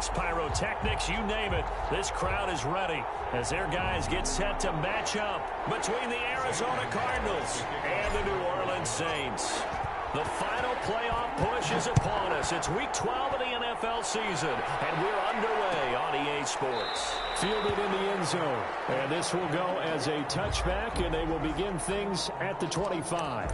lights, pyrotechnics, you name it. This crowd is ready as their guys get set to match up between the Arizona Cardinals and the New Orleans Saints. The final playoff push is upon us. It's Week 12 of the NFL season, and we're underway on EA Sports. Fielded in the end zone, and this will go as a touchback, and they will begin things at the 25.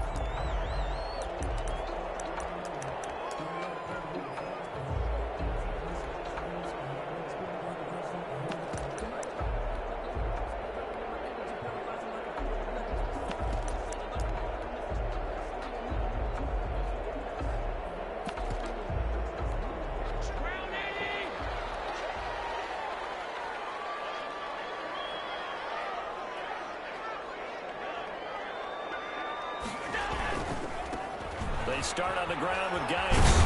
They start on the ground with Geis.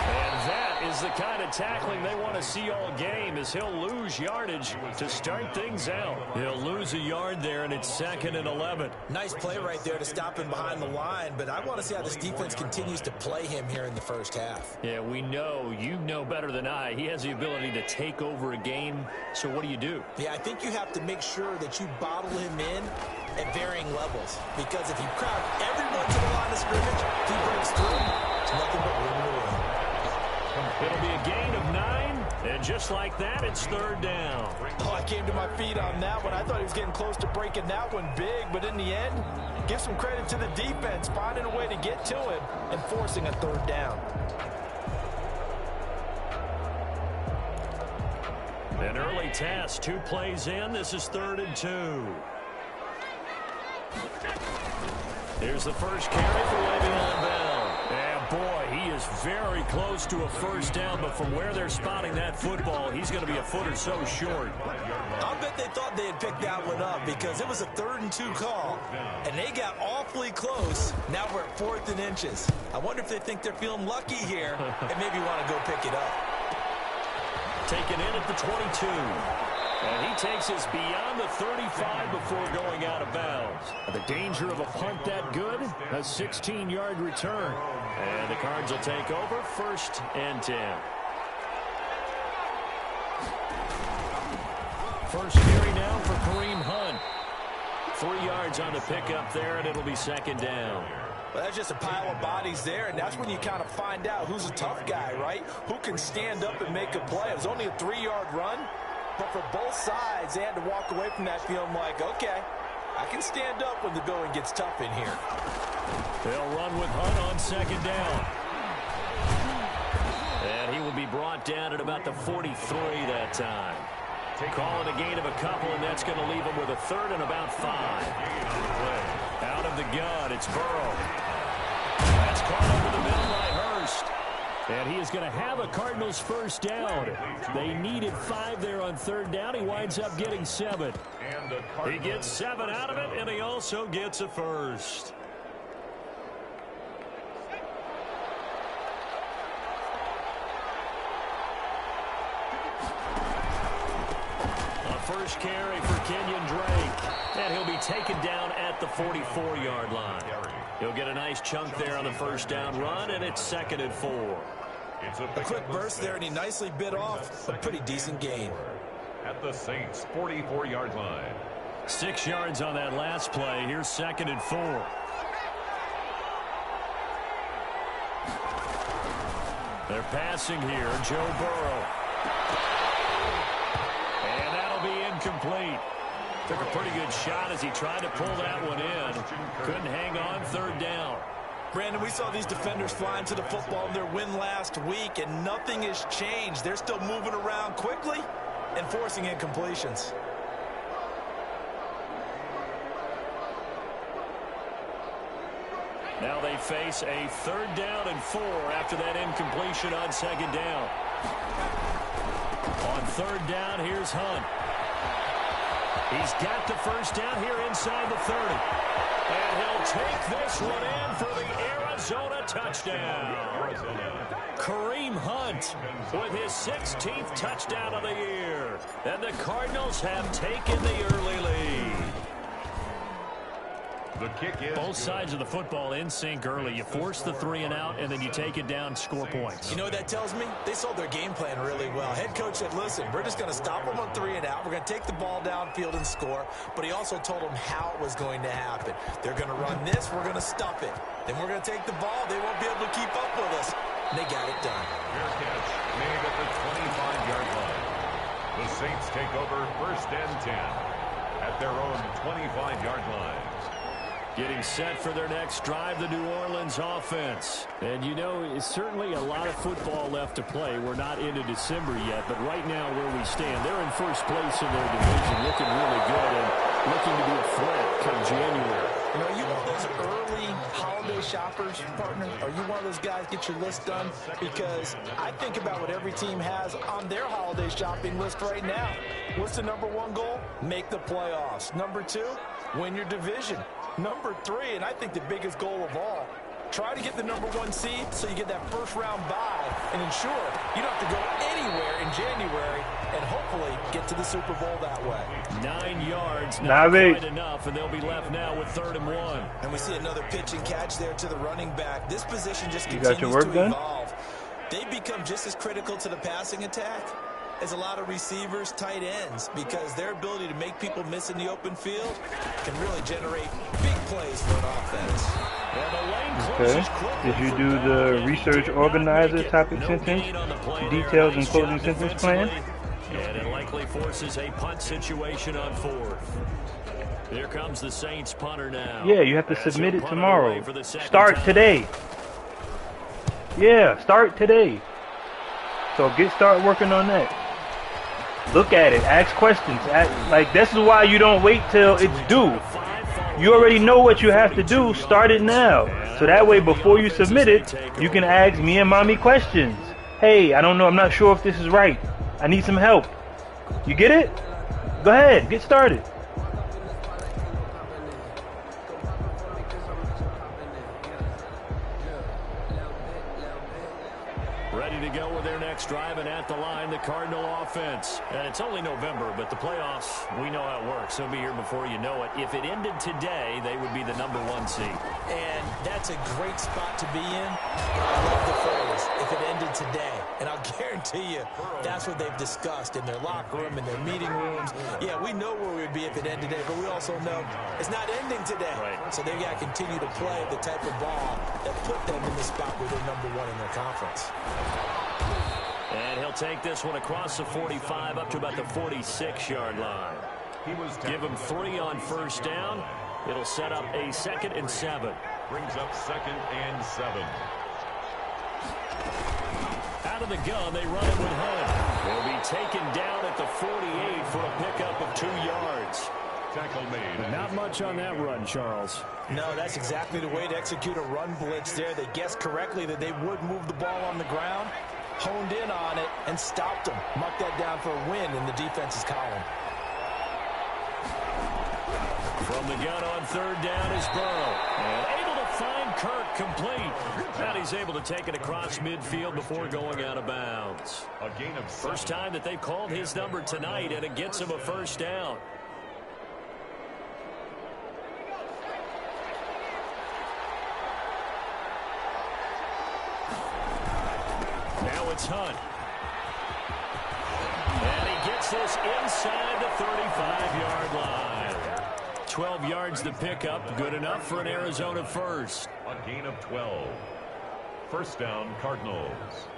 And that is the kind of tackling they want to see all game, as he'll lose yardage to start things out. He'll lose a yard there, and it's 2nd and 11. Nice play right there to stop him behind the line, but I want to see how this defense continues to play him here in the first half. Yeah, we know, you know better than I, he has the ability to take over a game. So what do? Yeah, I think you have to make sure that you bottle him in at varying levels, because if you crowd everyone to the line of scrimmage, if he breaks through, it's nothing but room to run. It'll be a gain of 9, and just like that, it's 3rd down. Oh, I came to my feet on that one. I thought he was getting close to breaking that one big, but in the end, give some credit to the defense, finding a way to get to him and forcing a 3rd down. An early test, 2 plays in. This is 3rd and 2. Here's the first carry for Le'Veon Bell. And boy, he is very close to a first down, but from where they're spotting that football, he's going to be a foot or so short. I'll bet they thought they had picked that one up because it was a 3rd and 2 call, and they got awfully close. Now we're at 4th and inches. I wonder if they think they're feeling lucky here and maybe want to go pick it up. Taken in at the 22. And he takes us beyond the 35 before going out of bounds. The danger of a punt that good, a 16-yard return. And the Cards will take over, 1st and 10. First carry now for Kareem Hunt. 3 yards on the pickup there, and it'll be 2nd down. Well, that's just a pile of bodies there, and that's when you kind of find out who's a tough guy, right? Who can stand up and make a play. It was only a 3-yard run. But for both sides, they had to walk away from that feeling like, okay, I can stand up when the going gets tough in here. They'll run with Hunt on 2nd down. And he will be brought down at about the 43 that time. Calling a gain of a couple, and that's going to leave him with a 3rd and about 5. Out of the gun, it's Burrow. That's caught over the middle by Hurst. And he is going to have a Cardinals first down. They needed 5 there on 3rd down. He winds up getting 7. He gets 7 out of it, and he also gets a first. A first carry for Kenyon Drake. And he'll be taken down at the 44-yard line. He'll get a nice chunk there on the first down run, and it's 2nd and 4. A quick burst there, and he nicely bit off a pretty decent gain. At the Saints' 44-yard line. 6 yards on that last play. Here's 2nd and 4. They're passing here. Joe Burrow. And that'll be incomplete. Took a pretty good shot as he tried to pull that one in. Couldn't hang on, 3rd down. Brandon, we saw these defenders flying to the football in their win last week, and nothing has changed. They're still moving around quickly and forcing incompletions. Now they face a 3rd down and 4 after that incompletion on 2nd down. On 3rd down, here's Hunt. He's got the first down here inside the 30. And he'll take this one in for the Arizona touchdown. Kareem Hunt with his 16th touchdown of the year. And the Cardinals have taken the early lead. The kick is both sides of the football in sync early. You force the 3 and out, and then you take it down, score points. You know what that tells me? They sold their game plan really well. Head coach said, listen, we're just going to stop them on 3 and out. We're going to take the ball downfield and score. But he also told them how it was going to happen. They're going to run this. We're going to stop it. Then we're going to take the ball. They won't be able to keep up with us. And they got it done. Fair catch made at the 25-yard line. The Saints take over 1st and 10 at their own 25-yard line. Getting set for their next drive, the New Orleans offense. And you know, it's certainly a lot of football left to play. We're not into December yet, but right now where we stand, they're in first place in their division, looking really good and looking to be a threat come January. You know, are you one of those early holiday shoppers, partner? Are you one of those guys get your list done? Because I think about what every team has on their holiday shopping list right now. What's the #1 goal? Make the playoffs. #2, win your division. #3, and I think the biggest goal of all, try to get the #1 seed so you get that first-round bye and ensure you don't have to go anywhere in January and hopefully get to the Super Bowl that way. 9 yards, not quite enough, and they'll be left now with 3rd and 1. And we see another pitch and catch there to the running back. This position just continues to evolve. They become just as critical to the passing attack as a lot of receivers, tight ends, because their ability to make people miss in the open field can really generate big plays for an offense. Okay. Did you do the research organizer topic sentence, details and closing sentence plan? And it likely forces a punt situation on 4th. Here comes the Saints punter now. Yeah, you have to submit it tomorrow. Start today. Yeah, start today. So start working on that. Look at it. Ask questions. Like, this is why you don't wait till it's due. You already know what you have to do. Start it now. So that way, before you submit it, you can ask me and mommy questions. Hey, I don't know. I'm not sure if this is right. I need some help. You get it? Go ahead. Get started. Ready to go with their next drive, and at the line, the Cardinal offense. And it's only November, but the playoffs, we know how it works. They'll be here before you know it. If it ended today, they would be the #1 seed. And that's a great spot to be in. I love the phrase, if it ended today. And I'll guarantee you, that's what they've discussed in their locker room, in their meeting rooms. Yeah, we know where we would be if it ended today, but we also know it's not ending today. Right. So they've got to continue to play the type of ball that put them in the spot where they're #1 in their conference. And he'll take this one across the 45 up to about the 46-yard line. Give him 3 on 1st down. It'll set up a 2nd and 7. Brings up 2nd and 7. Out of the gun, they run it with Hunt. He'll be taken down at the 48 for a pickup of 2 yards. Tackle made. Not much on that run, Charles. No, that's exactly the way to execute a run blitz there. They guessed correctly that they would move the ball on the ground, honed in on it, and stopped them. Marked that down for a win in the defense's column. From the gun on 3rd down is Burrow. And able to find Kirk complete. And he's able to take it across midfield before going out of bounds. A gain of 7. First time that they've called his number tonight, and it gets him a 1st down. Now it's Hunt. And he gets this inside the 35-yard line. 12 yards to pick up. Good enough for an Arizona first. A gain of 12. First down, Cardinals.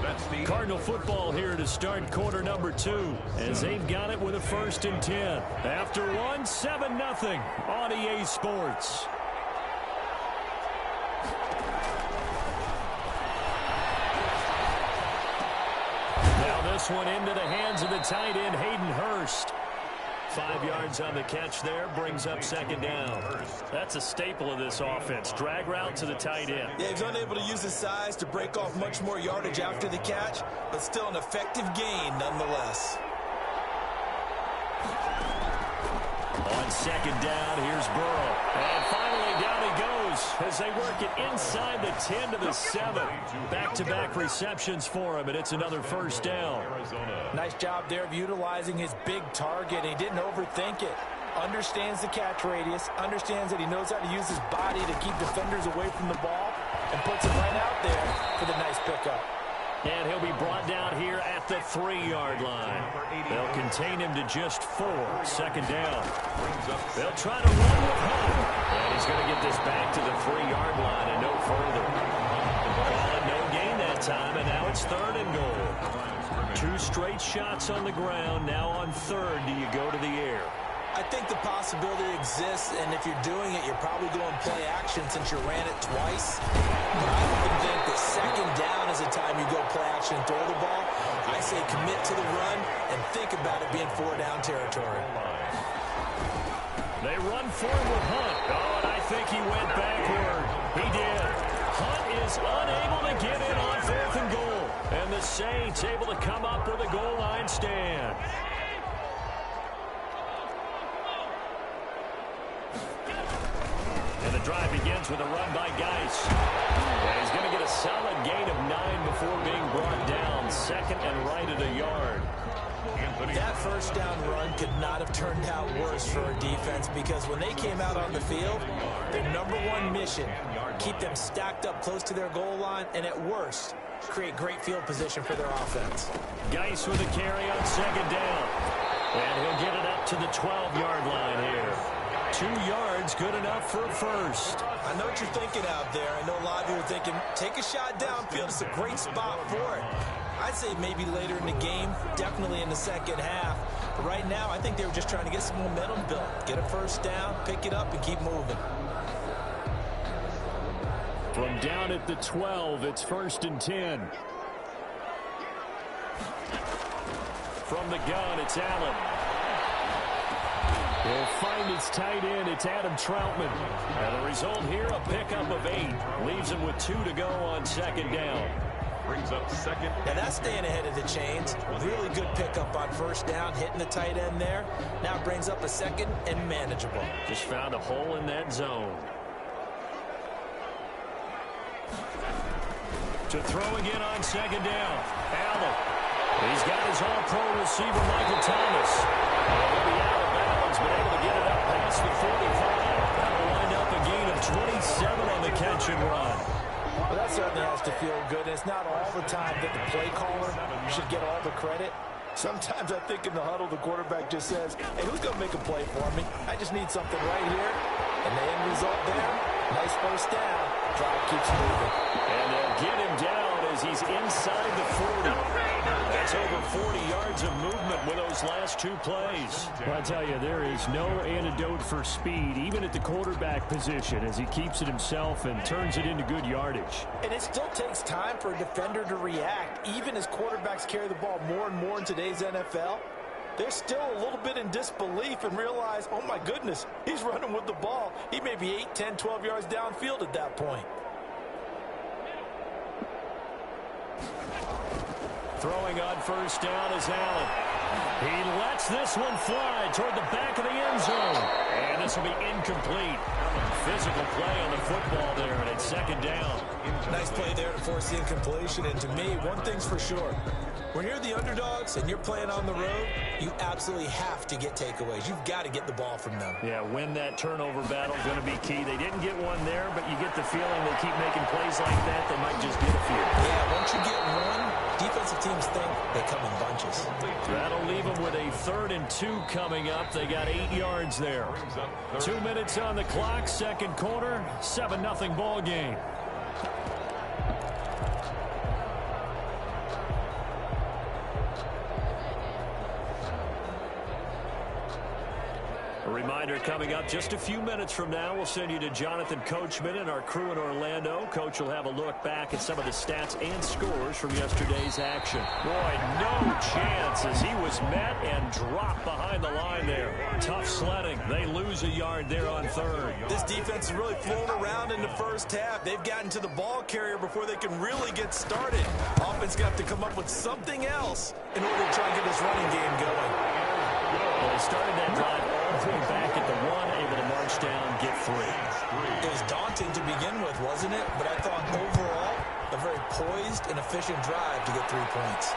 That's the Cardinal football here to start quarter #2 as they've got it with a 1st and 10. After one, 7-0 on EA Sports. This one into the hands of the tight end, Hayden Hurst. 5 yards on the catch there, brings up 2nd down. That's a staple of this offense. Drag route to the tight end. Yeah, he's unable to use his size to break off much more yardage after the catch, but still an effective gain nonetheless. On 2nd down, here's Burrow. And finally down he goes as they work it inside the 10 to the 7. Back-to-back receptions for him, and it's another 1st down. Nice job there of utilizing his big target. He didn't overthink it. understands the catch radius, understands that he knows how to use his body to keep defenders away from the ball, and puts it right out there for the nice pickup. And he'll be brought down here at the 3-yard line. They'll contain him to just 4. Second down. They'll try to run with Hunt. And he's going to get this back to the 3-yard line and no further. Call it no gain that time, and now it's 3rd and goal. 2 straight shots on the ground. Now on 3rd, do you go to the air? I think the possibility exists, and if you're doing it, you're probably going play action since you ran it twice. But I even think that second down is the time you go play action and throw the ball. I say commit to the run and think about it being 4-down territory. They run forward with Hunt. Oh, and I think he went backward. He did. Hunt is unable to get in on 4th and goal. And the Saints able to come up with a goal line stand. And the drive begins with a run by Geis. And he's going to get a solid gain of 9 before being brought down. Second and right at a yard. That first down run could not have turned out worse for our defense, because when they came out on the field, their #1 mission, keep them stacked up close to their goal line, and at worst, create great field position for their offense. Geis with a carry on second down. And he'll get it up to the 12-yard line here. 2 yards, good enough for a first. I know what you're thinking out there. I know a lot of you are thinking, take a shot downfield. It's a great spot for it. I'd say maybe later in the game, definitely in the second half. But right now, I think they were just trying to get some momentum built. Get a first down, pick it up, and keep moving. From down at the 12, it's 1st and 10. From the gun, it's Allen. He'll find his tight end. It's Adam Troutman. And the result here, a pickup of 8. Leaves him with 2 to go on second down. Brings up second. And that's staying ahead of the chains. Really good pickup on first down, hitting the tight end there. Now it brings up a second and manageable. Just found a hole in that zone. To throw again on second down. Allen. He's got his all-pro receiver, Michael Thomas. He'll be out of bounds, but able to get it up past the 45. That'll wind up a gain of 27 on the catch and run. Well, that certainly has to feel good. It's not all the time that the play caller should get all the credit. Sometimes I think in the huddle, the quarterback just says, hey, who's going to make a play for me? I just need something right here. And the end result there, nice first down. Drive keeps moving. And they'll get him down as he's inside the 40. That's over 40 yards of movement with those last 2 plays. Well, I tell you, there is no antidote for speed, even at the quarterback position, as he keeps it himself and turns it into good yardage. And it still takes time for a defender to react. Even as quarterbacks carry the ball more and more in today's NFL, they're still a little bit in disbelief and realize, oh my goodness, he's running with the ball. He may be 8, 10, 12 yards downfield at that point. Throwing on first down is Allen. He lets this one fly toward the back of the end zone. And this will be incomplete. Physical play on the football there, and it's second down. Nice play there to force the incompletion. And to me, one thing's for sure. When you're the underdogs and you're playing on the road, you absolutely have to get takeaways. You've got to get the ball from them. Yeah, win that turnover battle is going to be key. They didn't get one there, but you get the feeling they keep making plays like that, they might just get a few. Yeah, once you get one, defensive teams think they come in bunches. That'll leave them with a 3rd and 2 coming up. They got 8 yards there. 2 minutes on the clock, second quarter, 7-0 ball game. A reminder coming up just a few minutes from now, we'll send you to Jonathan Coachman and our crew in Orlando. Coach will have a look back at some of the stats and scores from yesterday's action. Boy, no chance as he was met and dropped behind the line there. Tough sledding. They lose a yard there on 3rd. This defense is really flown around in the first half. They've gotten to the ball carrier before they can really get started. Offense got to come up with something else in order to try and get this running game going. Well, they started that drive all the way back at the 1, able to march down, get 3. It was daunting to begin with, wasn't it? But I thought overall, a very poised and efficient drive to get 3 points.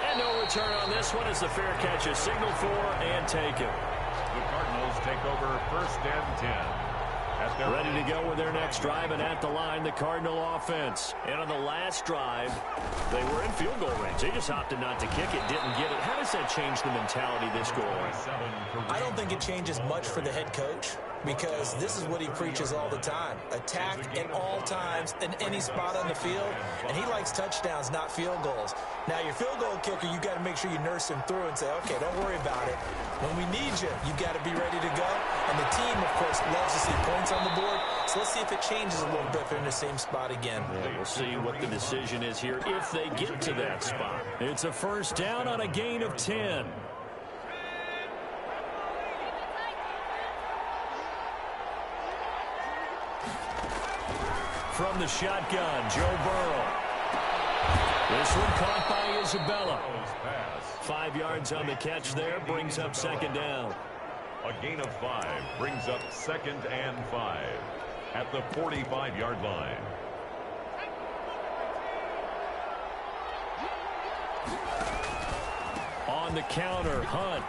And no return on this one as the fair catch is signaled for and taken. The Cardinals take over 1st and 10. Ready to go with their next drive, and at the line, the Cardinal offense. And on the last drive, they were in field goal range. They just opted not to kick it, didn't get it. How does that change the mentality this goal? I don't think it changes much for the head coach, because this is what he preaches all the time. Attack at all times in any spot on the field, and he likes touchdowns, not field goals. Now, your field goal kicker, you got to make sure you nurse him through and say, okay, don't worry about it. When we need you, you got to be ready to go. And the team, of course, loves to see points on the board. So let's see if it changes a little bit if they're in the same spot again. Yeah, we'll see what the decision is here if they get to that spot. It's a 1st down on a gain of 10. From the shotgun, Joe Burrow. This one caught by Isabella. 5 yards on the catch there, brings up 2nd down. A gain of 5 brings up 2nd and 5 at the 45-yard line. On the counter, Hunt.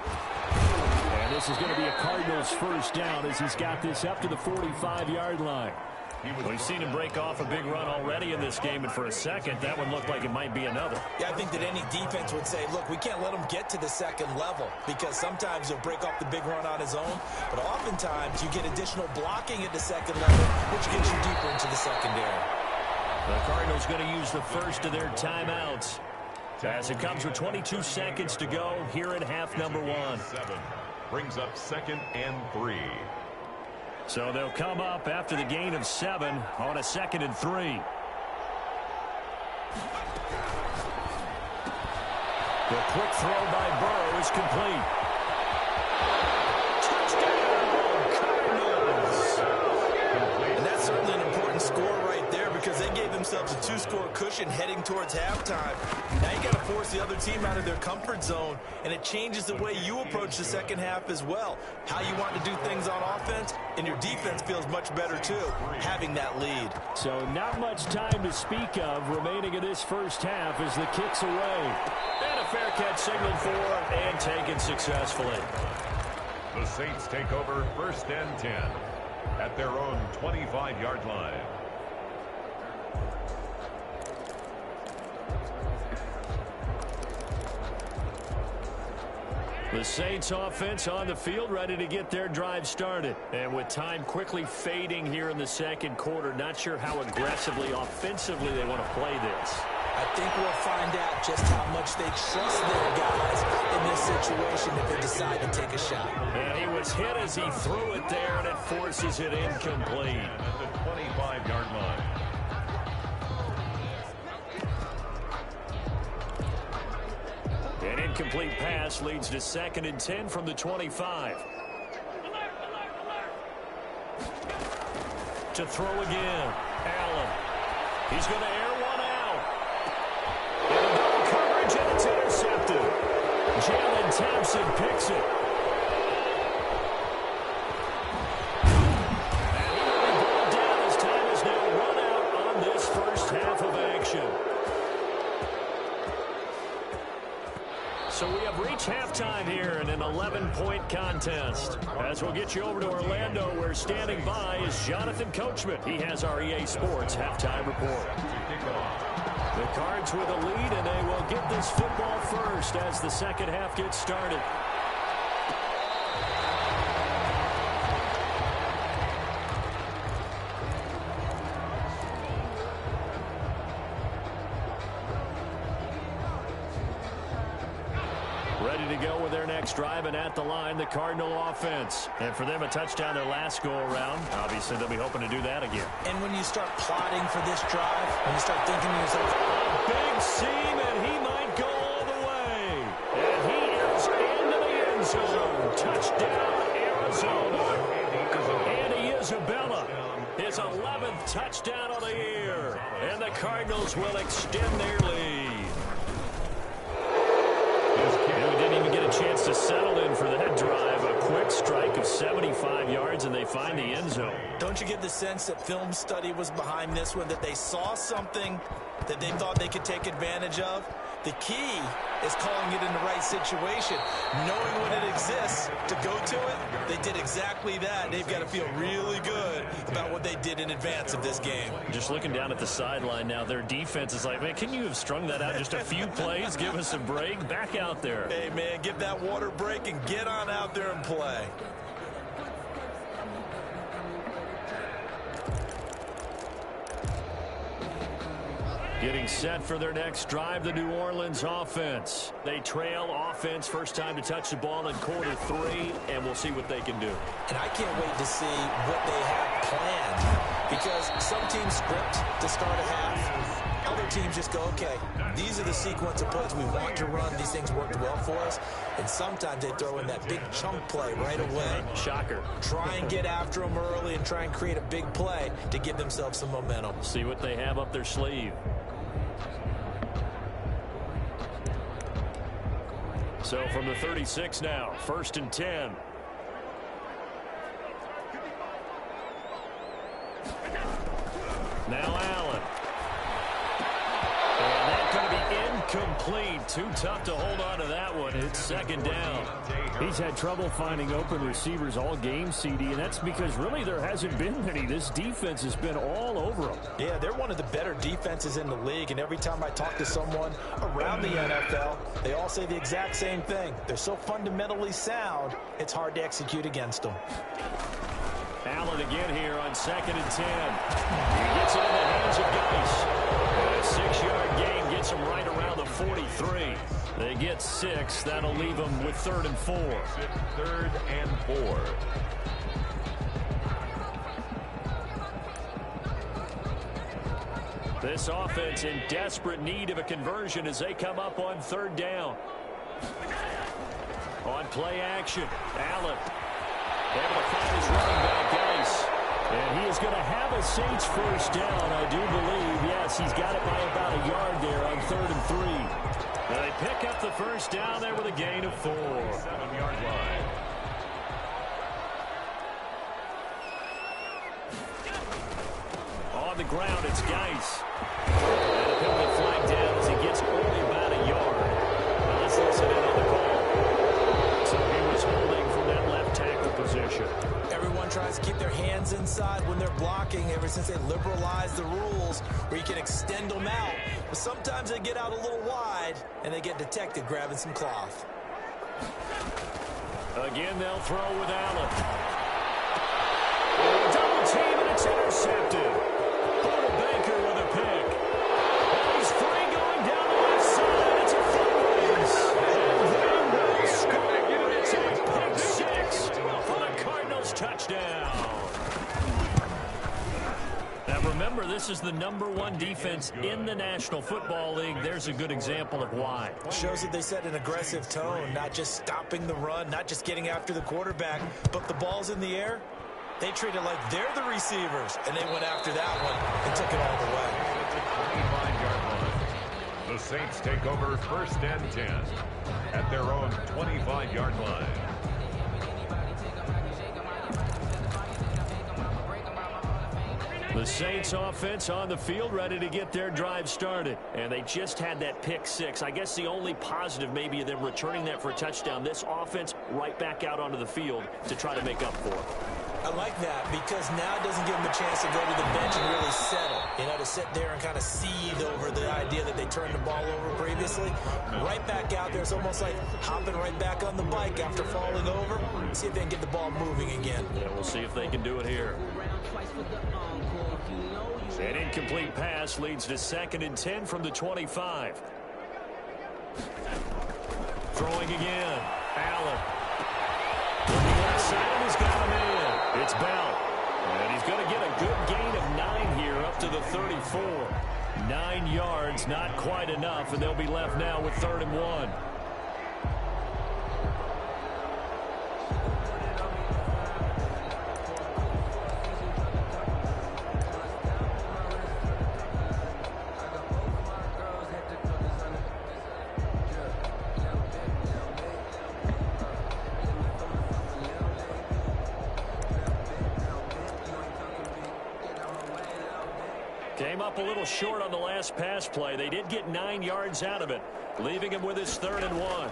And this is going to be a Cardinals 1st down as he's got this up to the 45-yard line. We've seen him break off a big run already in this game, and for a second, that one looked like it might be another. Yeah, I think that any defense would say, look, we can't let him get to the 2nd level, because sometimes he'll break off the big run on his own, but oftentimes you get additional blocking at the 2nd level, which gets you deeper into the secondary. The Cardinals going to use the first of their timeouts as it comes with 22 seconds to go here in half number 1. 7 brings up 2nd and 3. So they'll come up after the gain of 7 on a 2nd and 3. The quick throw by Burrow is complete. Touchdown, Cardinals! And that's certainly an important score right there, because they gave themselves a 2-score cushion heading towards halftime. Now you got to force the other team out of their comfort zone, and it changes the way you approach the 2nd half as well. How you want to do things on offense, and your defense feels much better too, having that lead. So not much time to speak of remaining in this 1st half as the kick's away. And a fair catch signaled for and taken successfully. The Saints take over 1st and 10 at their own 25-yard line. The Saints offense on the field, ready to get their drive started. And with time quickly fading here in the 2nd quarter, not sure how aggressively, offensively they want to play this. I think we'll find out just how much they trust their guys in this situation if they decide to take a shot. And he was hit as he threw it there, and it forces it incomplete. At the 25-yard line. An incomplete pass leads to 2nd and 10 from the 25. To throw again. Allen. He's going to air one out. And double coverage, and it's intercepted. Jalen Thompson picks it. And he will be brought down as time is now run out on this 1st half of action. So we have reached halftime here in an 11-point contest. As we'll get you over to Orlando, where standing by is Jonathan Coachman. He has our EA Sports halftime report. The Cards with a lead, and they will get this football first as the 2nd half gets started. Ready to go with their next drive, and at the line, the Cardinal offense. And for them, a touchdown their last go-around. Obviously, they'll be hoping to do that again. And when you start plotting for this drive, when you start thinking to yourself, a big seam, and he might go all the way. And he is into the end zone. Touchdown, Arizona. Andy Isabella, his 11th touchdown of the year. And the Cardinals will extend their lead. Didn't even get a chance to settle in for that drive. A quick strike of 75 yards, and they find the end zone. Don't you get the sense that film study was behind this one, that they saw something that they thought they could take advantage of? The key is calling it in the right situation. Knowing when it exists to go to it, they did exactly that. They've got to feel really good about what they did in advance of this game. Just looking down at the sideline now, their defense is like, man, can you have strung that out just a few plays? Give us a break. Back out there. Hey, man, give that water break and get on out there and play. Getting set for their next drive, the New Orleans offense. They trail offense, first time to touch the ball in quarter 3, and we'll see what they can do. And I can't wait to see what they have planned, because some teams script to start a half. Other teams just go, okay, these are the sequence of plays we want to run. These things worked well for us. And sometimes they throw in that big chunk play right away. Shocker. Try and get after them early and try and create a big play to give themselves some momentum. See what they have up their sleeve. So from the 36 now, 1st and 10. Now Allen. And that's going to be incomplete. Too tough to hold on to that one. It's 2nd down. He's had trouble finding open receivers all game, CD, and that's because really there hasn't been many. This defense has been all over them. Yeah, they're one of the better defenses in the league, and every time I talk to someone around the NFL, they all say the exact same thing. They're so fundamentally sound, it's hard to execute against them. Allen again here on 2nd and 10. He gets it in the hands of Geis. A 6-yard gain gets him right around the 43. They get 6. That'll leave them with 3rd and 4. 3rd and 4. This offense in desperate need of a conversion as they come up on 3rd down. On play action, Allen able to find his running back, Geis. And he is going to have a Saints first down, I do believe. Yes, he's got it by about a yard there on 3rd and 3. And they pick up the first down there with a gain of 4. 7-yard line. On the ground, it's Geis. And a penalty flag down as he gets only about a yard. Now let's listen in on the call. So he was holding from that left tackle position. Everyone tries to keep their hands inside when they're blocking ever since they liberalized the rules where you can extend them out. But sometimes they get out a little wide and they get detected grabbing some cloth. Again, they'll throw with Allen. Double team and it's intercepted. Paul Baker with a pick. He's free going down the left side. It's a full race. And they will score. It's a pick 6 for the Cardinals touchdown. Now remember, this is the #1 defense in the National Football League. There's a good example of why. Shows that they set an aggressive tone, not just stopping the run, not just getting after the quarterback, but the ball's in the air. They treat it like they're the receivers, and they went after that one and took it all the way. At the 25-yard line. The Saints take over 1st and 10 at their own 25-yard line. The Saints offense on the field ready to get their drive started. And they just had that pick 6. I guess the only positive maybe of them returning that for a touchdown. This offense right back out onto the field to try to make up for it. I like that because now it doesn't give them a chance to go to the bench and really settle. You know, to sit there and kind of seethe over the idea that they turned the ball over previously. Right back out there. It's almost like hopping right back on the bike after falling over. See if they can get the ball moving again. Yeah, we'll see if they can do it here. An incomplete pass leads to 2nd and 10 from the 25. Throwing again. Allen. Looking left side, he's got him in. It's Bell. And he's going to get a good gain of 9 here up to the 34. 9 yards, not quite enough, and they'll be left now with 3rd and 1. Came up a little short on the last pass play. They did get 9 yards out of it. leaving him with his 3rd and 1.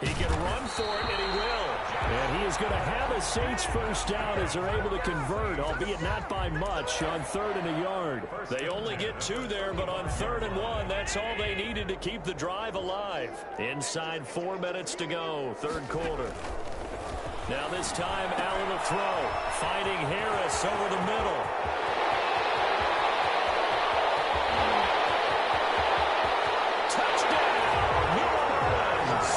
He can run for it, and he will. And he is going to have a Saints first down as they're able to convert, albeit not by much, on 3rd and a yard. They only get 2 there, but on 3rd and 1, that's all they needed to keep the drive alive. Inside 4 minutes to go, 3rd quarter. Now this time, Allen will throw, finding Harris over the middle. Touchdown, New Orleans.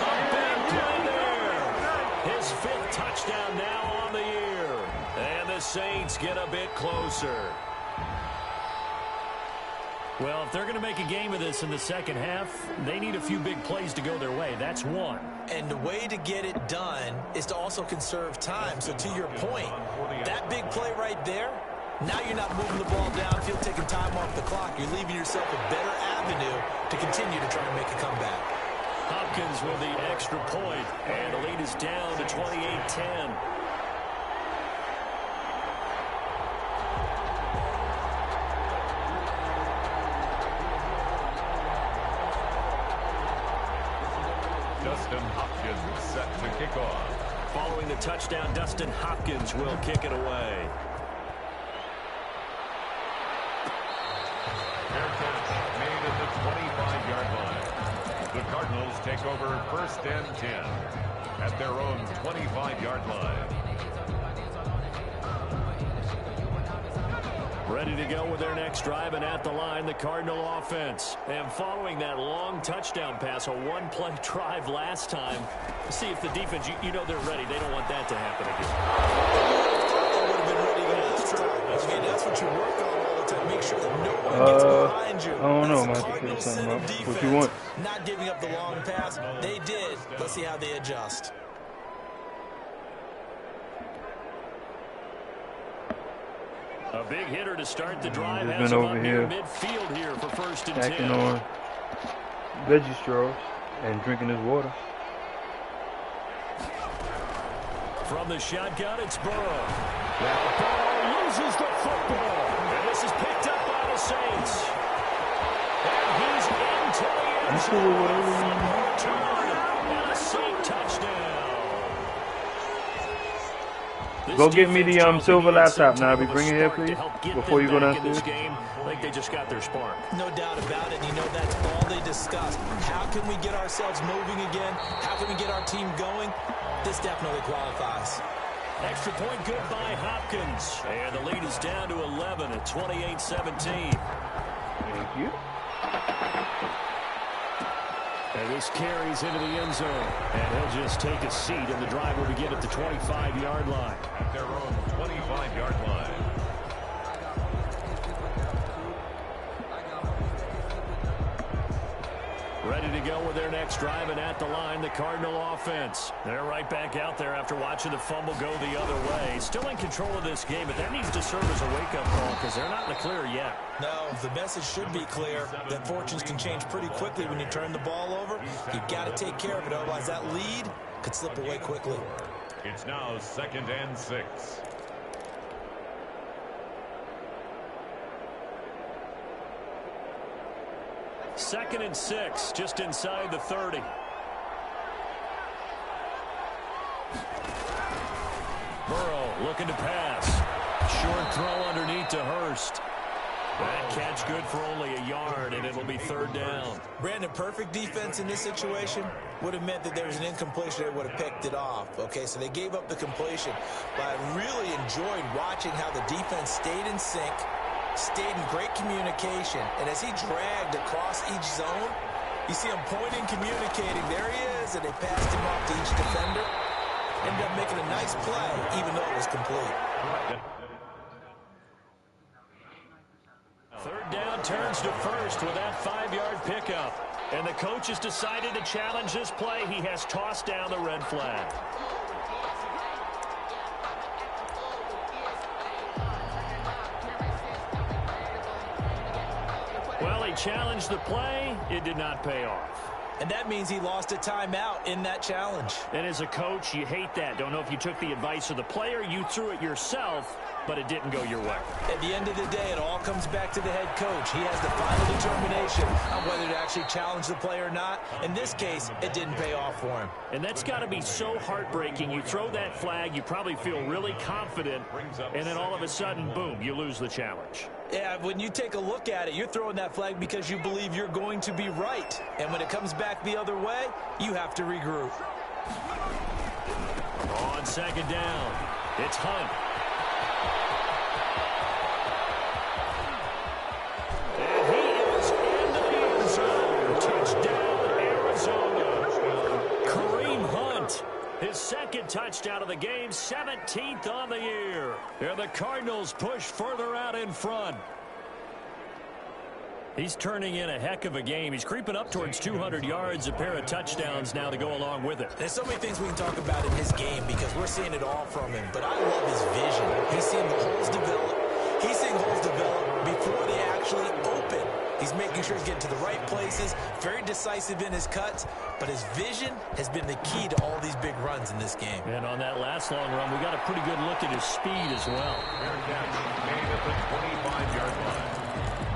A big play there. His 5th touchdown now on the year. And the Saints get a bit closer. Well, if they're going to make a game of this in the second half, they need a few big plays to go their way. That's one. And the way to get it done is to also conserve time. So to your point, that big play right there, now you're not moving the ball downfield, taking time off the clock. You're leaving yourself a better avenue to continue to try and make a comeback. Hopkins with the extra point, and the lead is down to 28-10. Dustin Hopkins set to kick off. Following the touchdown, Dustin Hopkins will kick it away. Fair catch made at the 25-yard line. The Cardinals take over 1st and 10 at their own 25-yard line. Ready to go with their next drive, and at the line, the Cardinal offense. And following that long touchdown pass, a one-play drive last time, see if the defense, you know they're ready. They don't want that to happen again. They would have been ready the last drive. Okay, that's what you work on all the time. Make sure that no one gets behind you. I don't know, That's man. Cardinals Something about defense. what you want. Not giving up the long pass. They did. Let's see how they adjust. A big hitter to start the drive. Just Has been him over up here, near midfield here for 1st and 10. Snacking on veggie straws and drinking his water. From the shotgun, it's Burrow. Now Burrow loses the football. And this is picked up by the Saints. And he's into the end zone. Return and a Saint touchdown. Go get me the silver laptop now. Bring it here, please, before you go downstairs. I think they just got their spark. No doubt about it. You know, that's all they discussed. How can we get ourselves moving again? How can we get our team going? This definitely qualifies. Extra point good by Hopkins. And the lead is down to 11 at 28-17. Thank you. And this carries into the end zone. And he'll just take a seat, and the drive will begin at the 25-yard line. At their own 25-yard line. Ready to go with their next drive, and at the line, the Cardinal offense. They're right back out there after watching the fumble go the other way. Still in control of this game, but that needs to serve as a wake-up call because they're not in the clear yet. No, the message should be clear that fortunes can change pretty quickly when you turn the ball over. You've got to take care of it, otherwise that lead could slip away quickly. It's now 2nd and 6. Second and 6, just inside the 30. Burrow looking to pass. Short throw underneath to Hurst. That catch good for only a yard, and it'll be 3rd down. Brandon, perfect defense in this situation would have meant that there was an incompletion. They would have picked it off. Okay, so they gave up the completion. But I really enjoyed watching how the defense stayed in sync, stayed in great communication. And as he dragged across each zone, you see him pointing, communicating. There he is, and they passed him off to each defender. Ended up making a nice play, even though it was complete. 3rd down turns to 1st with that 5-yard pickup. And the coach has decided to challenge this play. He has tossed down the red flag. Well, he challenged the play. It did not pay off. And that means he lost a timeout in that challenge. And as a coach, you hate that. Don't know if you took the advice of the player, you threw it yourself, but it didn't go your way. At the end of the day, it all comes back to the head coach. He has the final determination on whether to actually challenge the play or not. In this case, it didn't pay off for him. And that's got to be so heartbreaking. You throw that flag, you probably feel really confident, and then all of a sudden, boom, you lose the challenge. Yeah, when you take a look at it, you're throwing that flag because you believe you're going to be right. And when it comes back the other way, you have to regroup. On second down, it's Hunt. And he is into the end zone. Touchdown, Arizona. Kareem Hunt, his second touchdown of the game, 17th on the year. And the Cardinals push further out in front. He's turning in a heck of a game. He's creeping up towards 200 yards, a pair of touchdowns now to go along with it. There's so many things we can talk about in his game because we're seeing it all from him. But I love his vision. He's seeing the holes develop. He's seeing holes develop before they actually open. He's making sure he's getting to the right places, very decisive in his cuts, but his vision has been the key to all these big runs in this game. And on that last long run, we got a pretty good look at his speed as well. Fair catch made at the 25-yard line.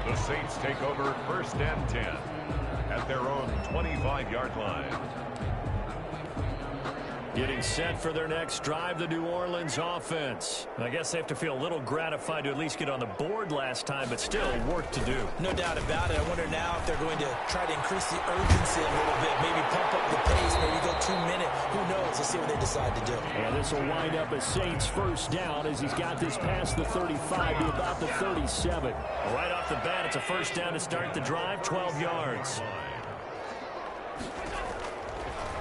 The Saints take over 1st and 10 at their own 25-yard line. Getting set for their next drive, the New Orleans offense. I guess they have to feel a little gratified to at least get on the board last time, but still work to do. No doubt about it. I wonder now if they're going to try to increase the urgency a little bit, maybe pump up the pace, maybe go 2 minutes. Who knows? Let's see what they decide to do. And this will wind up a Saints first down as he's got this past the 35 to about the 37. Right off the bat, it's a first down to start the drive, 12 yards.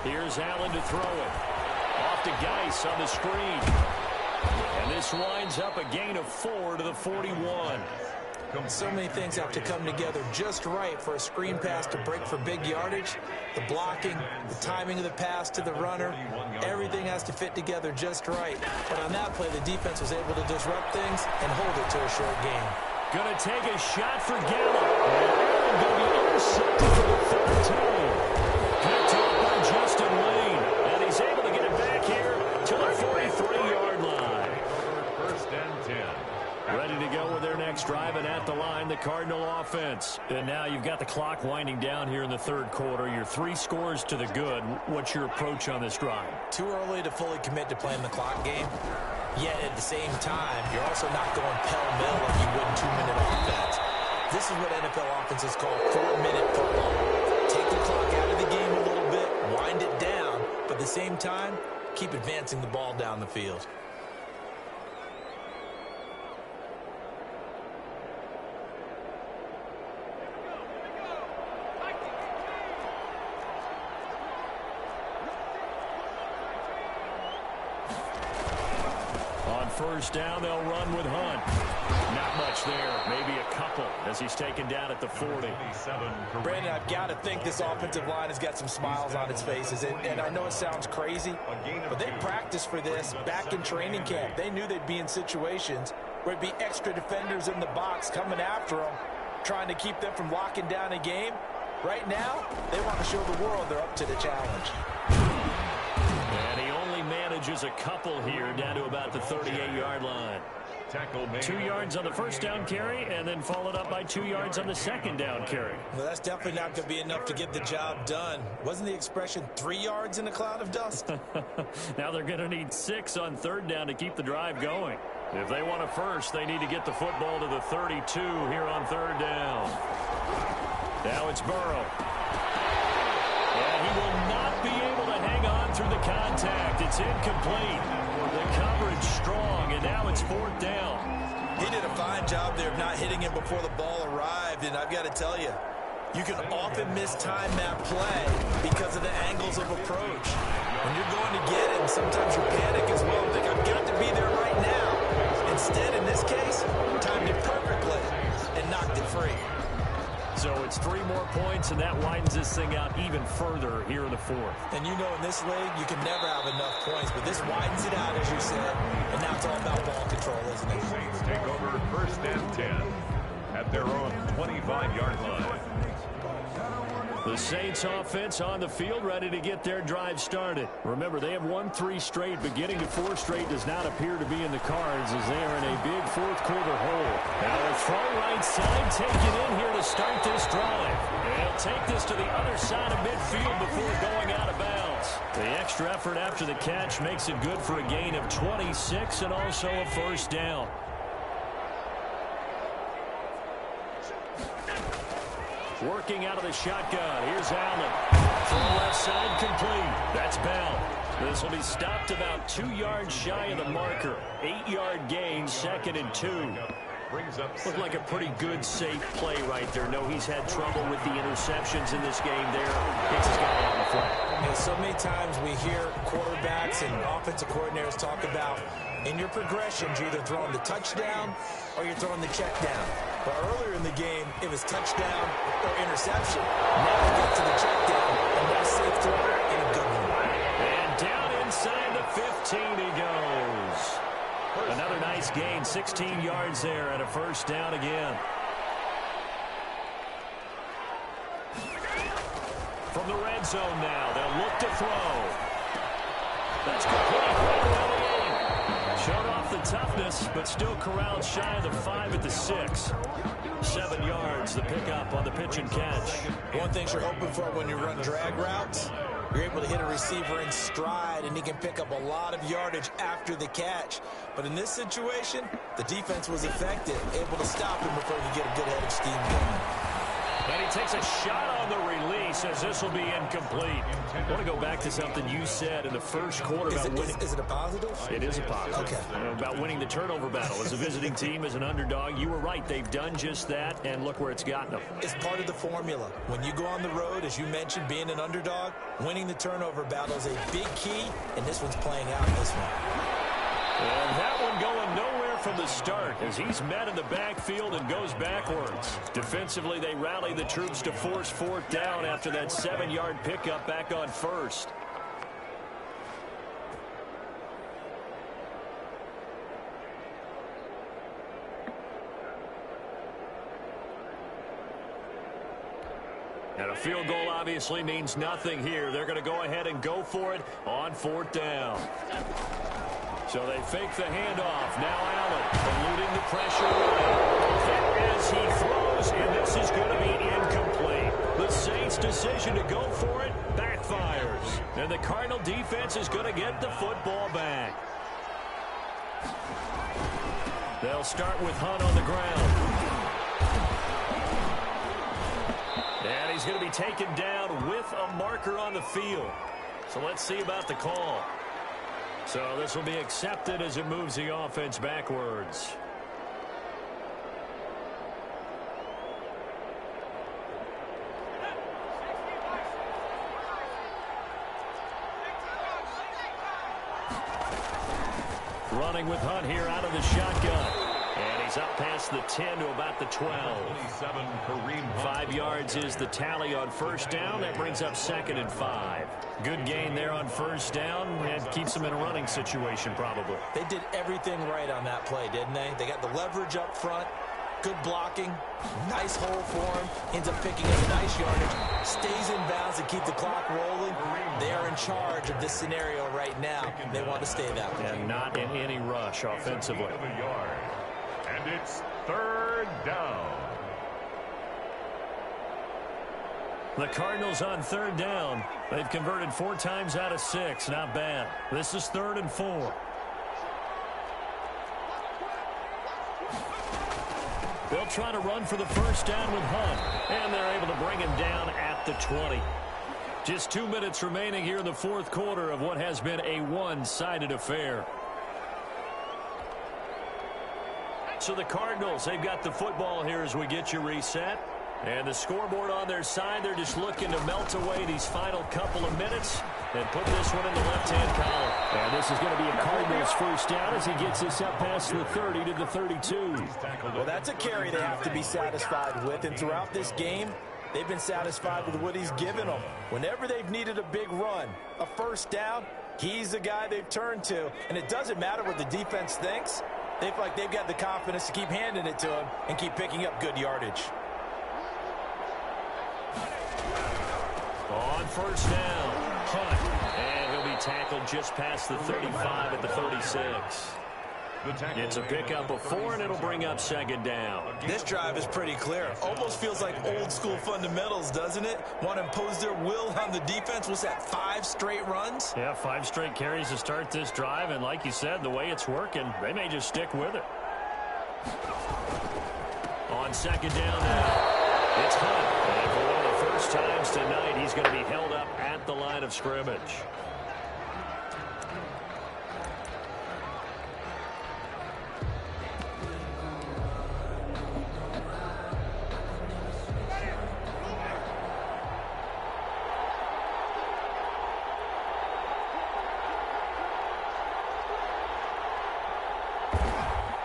Here's Allen to throw it. Off to Geis on the screen. And this winds up a gain of 4 to the 41. So many things have to come together just right for a screen pass to break for big yardage. The blocking, the timing of the pass to the runner, everything has to fit together just right. But on that play, the defense was able to disrupt things and hold it to a short game. Going to take a shot for Gallup. And going to be intercepted for the third time. Picked up by Justin Lane. And he's able to get it back here to the 43-yard line. 1st and 10. Ready to go with their next drive, and at the line, the Cardinal offense. And now you've got the clock winding down here in the third quarter. You're 3 scores to the good. What's your approach on this drive? Too early to fully commit to playing the clock game. Yet at the same time, you're also not going pell-mell like you would in 2-minute offense. This is what NFL offenses call 4-minute football. Take the clock out of the game a little bit, wind it down, but at the same time, keep advancing the ball down the field. First down, they'll run with Hunt. Not much there, maybe a couple as he's taken down at the 40. Brandon, I've got to think this offensive line has got some smiles on its faces. And I know it sounds crazy, but they practiced for this back in training camp. They knew they'd be in situations where it'd be extra defenders in the box coming after them, trying to keep them from locking down a game. Right now, they want to show the world they're up to the challenge. And he only manages a couple here down to about the 38-yard line. 2 yards on the first down carry, and then followed up by 2 yards on the second down carry. Well, that's definitely not going to be enough to get the job done. Wasn't the expression 3 yards in a cloud of dust? Now they're going to need 6 on third down to keep the drive going. If they want a first, they need to get the football to the 32 here on third down. Now it's Burrow. And he will not be able to hang on through the contact. It's incomplete. The coverage strong, and now it's fourth down. He did a fine job there of not hitting him before the ball arrived, and I've got to tell you, you can often mistime that play because of the angles of approach. When you're going to get it, sometimes you panic as well and think, I've got to be there right now. Instead, in this case, timed it perfectly and knocked it free. So it's 3 more points, and that widens this thing out even further here in the fourth. And you know in this league, you can never have enough points, but this widens it out, as you said, and now it's all about ball control, isn't it? Saints take over 1st and 10 at their own 25-yard line. The Saints offense on the field, ready to get their drive started. Remember, they have won 3 straight, but getting to 4 straight does not appear to be in the cards as they are in a big fourth-quarter hole. Now a throw right side, taken in here to start this drive. And he'll take this to the other side of midfield before going out of bounds. The extra effort after the catch makes it good for a gain of 26 and also a first down. Working out of the shotgun. Here's Allen. From the left side, complete. That's Bell. This will be stopped about 2 yards shy of the marker. 8-yard gain, 2nd and 2. Looked like a pretty good, safe play right there. No, he's had trouble with the interceptions in this game there. Gets his guy out in the flat. And so many times we hear quarterbacks and offensive coordinators talk about in your progressions, you're either throwing the touchdown or you're throwing the check down. But earlier in the game, it was touchdown or interception. Now we get to the check down, and that's a safe throw and a good one. And down inside the 15 he goes. Another nice gain, 16 yards there and a first down again. From the red zone now, they'll look to throw. That's complete. Showed off the toughness, but still corralled shy of the 5 at the 6. 7 yards, the pickup on the pitch and catch. One thing you're hoping for when you run drag routes, you're able to hit a receiver in stride, and he can pick up a lot of yardage after the catch. But in this situation, the defense was effective, able to stop him before he could get a good head of steam going. And he takes a shot on the release as this will be incomplete. I want to go back to something you said in the first quarter about winning. Is it a positive? It is a positive. Okay. About winning the turnover battle. As a visiting team, as an underdog, you were right. They've done just that, and look where it's gotten them. It's part of the formula. When you go on the road, as you mentioned, being an underdog, winning the turnover battle is a big key, and this one's playing out in this one. And that one going nowhere from the start as he's met in the backfield and goes backwards. Defensively, they rally the troops to force 4th down after that 7-yard pickup back on 1st. And a field goal obviously means nothing here. They're going to go ahead and go for it on 4th down. So they fake the handoff. Now Allen eluding the pressure. As he throws, and this is going to be incomplete. The Saints' decision to go for it backfires. And the Cardinal defense is going to get the football back. They'll start with Hunt on the ground. And he's going to be taken down with a marker on the field. So let's see about the call. So this will be accepted as it moves the offense backwards. Running with Hunt here out of the shotgun. And he's up past the 10 to about the 12. 5 yards is the tally on 1st down. That brings up 2nd and 5. Good gain there on 1st down and keeps them in a running situation probably. They did everything right on that play, didn't they? They got the leverage up front, good blocking, nice hole for him, ends up picking up a nice yardage, stays in bounds to keep the clock rolling. They are in charge of this scenario right now. They want to stay that way. And not in any rush offensively. And it's 3rd down. The Cardinals on 3rd down. They've converted 4 times out of 6. Not bad. This is 3rd and 4. They'll try to run for the 1st down with Hunt. And they're able to bring him down at the 20. Just 2 minutes remaining here in the 4th quarter of what has been a one-sided affair. So the Cardinals, they've got the football here as we get you reset. And the scoreboard on their side, they're just looking to melt away these final couple of minutes and put this one in the left-hand column. And this is going to be a Cardinals 1st down as he gets this up past the 30 to the 32. Well, that's a carry they have to be satisfied with. And throughout this game, they've been satisfied with what he's given them. Whenever they've needed a big run, a 1st down, he's the guy they've turned to. And it doesn't matter what the defense thinks. They feel like they've got the confidence to keep handing it to him and keep picking up good yardage. On first down, Hunt. And he'll be tackled just past the 35 at the 36. It's a pickup of 4, and it'll bring up second down. This drive is pretty clear. Almost feels like old school fundamentals, doesn't it? Want to impose their will on the defense. Was that 5 straight runs? Yeah, 5 straight carries to start this drive, and like you said, the way it's working, they may just stick with it. On second down now, it's Hunt. And for one of the first times tonight, he's going to be held up at the line of scrimmage.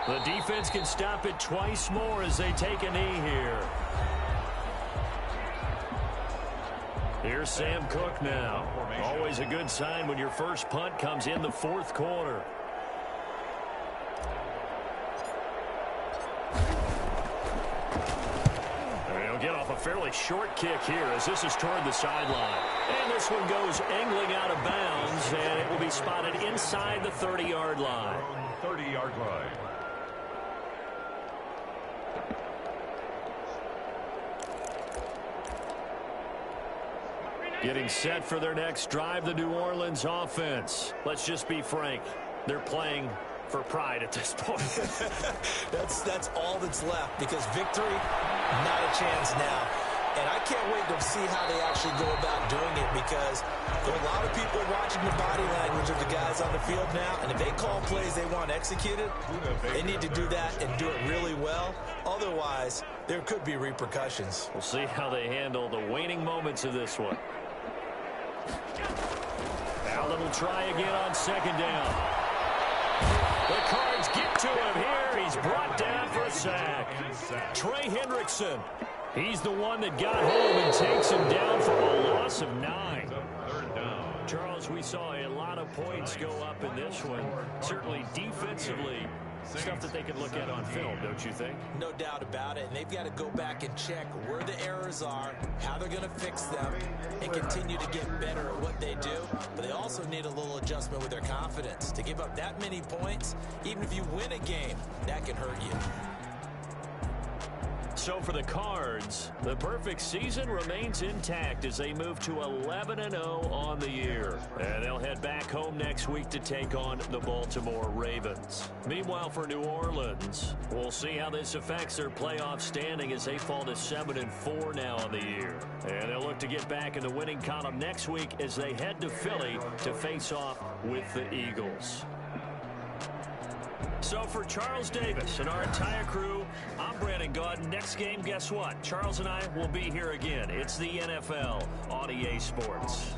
The defense can stop it twice more as they take a knee here. Here's Sam Cook now. Always a good sign when your first punt comes in the fourth quarter. He'll get off a fairly short kick here as this is toward the sideline. And this one goes angling out of bounds, and it will be spotted inside the 30-yard line. 30-yard line. Getting set for their next drive, the New Orleans offense. Let's just be frank. They're playing for pride at this point. That's all that's left, because victory, not a chance now. And I can't wait to see how they actually go about doing it, because there are a lot of people watching the body language of the guys on the field now, and if they call plays they want executed, they need to do that and do it really well. Otherwise, there could be repercussions. We'll see how they handle the waning moments of this one. Allen will try again on second down. The Cards get to him here. He's brought down for a sack. Trey Hendrickson. He's the one that got home and takes him down for a loss of 9. Charles, we saw a lot of points go up in this one. Certainly defensively, stuff that they can look at on film, don't you think? No doubt about it. And they've got to go back and check where the errors are, how they're going to fix them, and continue to get better at what they do. But they also need a little adjustment with their confidence. To give up that many points, even if you win a game, that can hurt you. So for the Cards, the perfect season remains intact as they move to 11-0 on the year. And they'll head back home next week to take on the Baltimore Ravens. Meanwhile, for New Orleans, we'll see how this affects their playoff standing as they fall to 7-4 now on the year. And they'll look to get back in the winning column next week as they head to Philly to face off with the Eagles. So for Charles Davis and our entire crew, I'm Brandon Gaudin. Next game, guess what? Charles and I will be here again. It's the NFL on EA Sports.